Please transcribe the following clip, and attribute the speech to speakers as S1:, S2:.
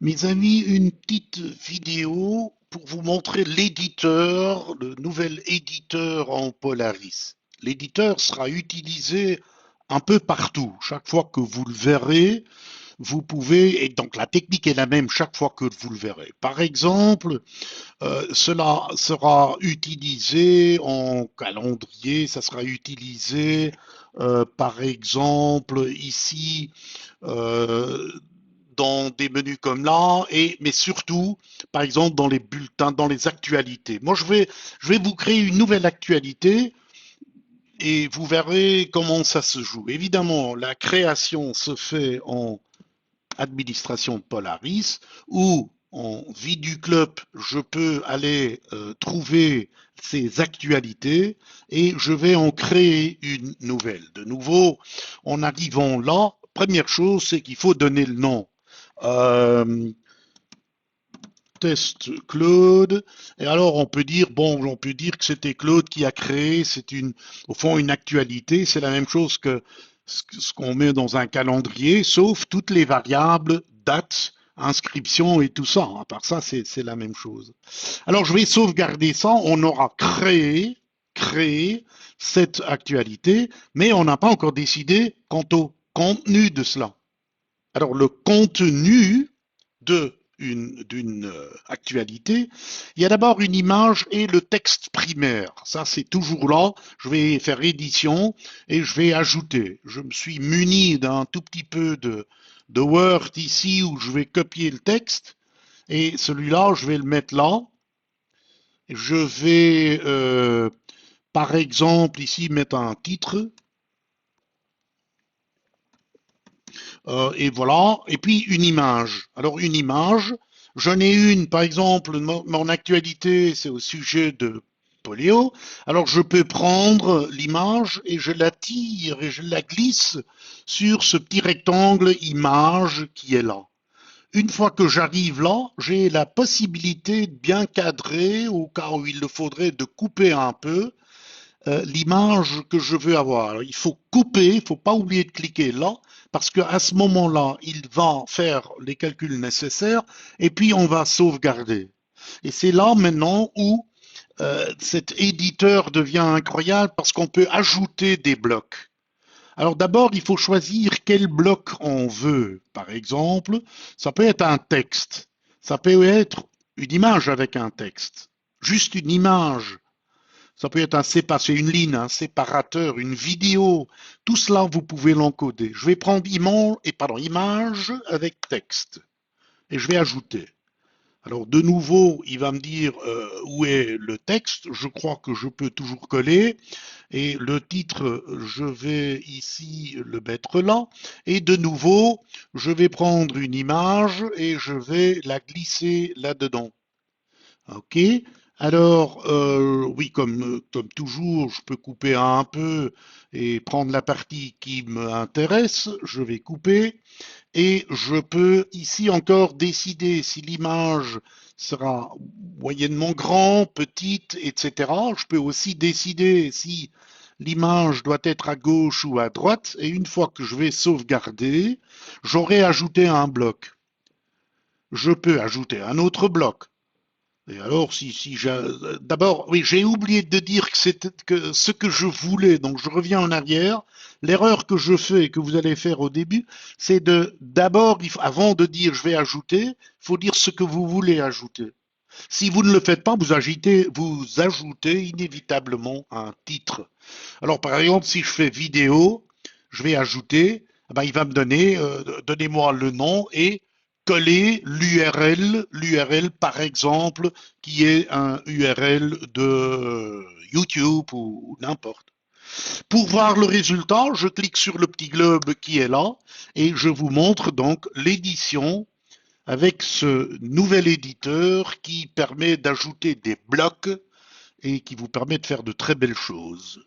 S1: Mes amis, une petite vidéo pour vous montrer l'éditeur, le nouvel éditeur en Polaris. L'éditeur sera utilisé un peu partout. Chaque fois que vous le verrez, vous pouvez, et donc la technique est la même chaque fois que vous le verrez. Par exemple, cela sera utilisé en calendrier, ça sera utilisé par exemple ici euh, dans des menus comme là, mais surtout, par exemple, dans les bulletins, dans les actualités. Moi, je vais vous créer une nouvelle actualité et vous verrez comment ça se joue. Évidemment, la création se fait en administration de Polaris ou en vie du club, je peux aller trouver ces actualités et je vais en créer une nouvelle. De nouveau, en arrivant là, première chose, c'est qu'il faut donner le nom. Euh, Test Claude. Et alors on peut dire, bon, on peut dire que c'était Claude qui a créé, c'est au fond une actualité, c'est la même chose que ce qu'on met dans un calendrier, sauf toutes les variables, date, inscription et tout ça. À part ça, c'est la même chose. Alors je vais sauvegarder ça, on aura créé cette actualité, mais on n'a pas encore décidé quant au contenu de cela. Alors le contenu d'une actualité, il y a d'abord une image et le texte primaire. Ça, c'est toujours là. Je vais faire édition et je vais ajouter. Je me suis muni d'un tout petit peu de Word ici où je vais copier le texte et celui-là, je vais le mettre là. Je vais, par exemple, ici mettre un titre. Et voilà. Et puis une image. Alors une image, j'en ai une, par exemple, mon actualité, c'est au sujet de Poléo. Alors je peux prendre l'image et je la tire et je la glisse sur ce petit rectangle image qui est là. Une fois que j'arrive là, j'ai la possibilité de bien cadrer, au cas où il le faudrait, de couper un peu l'image que je veux avoir. Alors, il faut couper, il ne faut pas oublier de cliquer là, parce qu'à ce moment-là, il va faire les calculs nécessaires et puis on va sauvegarder. Et c'est là maintenant où cet éditeur devient incroyable parce qu'on peut ajouter des blocs. Alors d'abord, il faut choisir quel bloc on veut. Par exemple, ça peut être un texte, ça peut être une image avec un texte, juste une image, ça peut être c'est une ligne, un séparateur, une vidéo. Tout cela, vous pouvez l'encoder. Je vais prendre image avec texte et je vais ajouter. Alors de nouveau, il va me dire où est le texte. Je crois que je peux toujours coller. Et le titre, je vais ici le mettre là. Et de nouveau, je vais prendre une image et je vais la glisser là-dedans. Ok. Alors, oui, comme toujours, je peux couper un peu et prendre la partie qui m'intéresse. Je vais couper et je peux ici encore décider si l'image sera moyennement grand, petite, etc. Je peux aussi décider si l'image doit être à gauche ou à droite. Et une fois que je vais sauvegarder, j'aurai ajouté un bloc. Je peux ajouter un autre bloc. Et alors, d'abord, oui, j'ai oublié de dire que c'était que ce que je voulais, donc je reviens en arrière. L'erreur que je fais et que vous allez faire au début, c'est d'abord, avant de dire je vais ajouter, il faut dire ce que vous voulez ajouter. Si vous ne le faites pas, vous ajoutez inévitablement un titre. Alors, par exemple, si je fais vidéo, je vais ajouter, eh ben, il va me donner, donnez-moi le nom et coller l'URL par exemple, qui est un URL de YouTube ou n'importe. Pour voir le résultat, je clique sur le petit globe qui est là et je vous montre donc l'édition avec ce nouvel éditeur qui permet d'ajouter des blocs et qui vous permet de faire de très belles choses.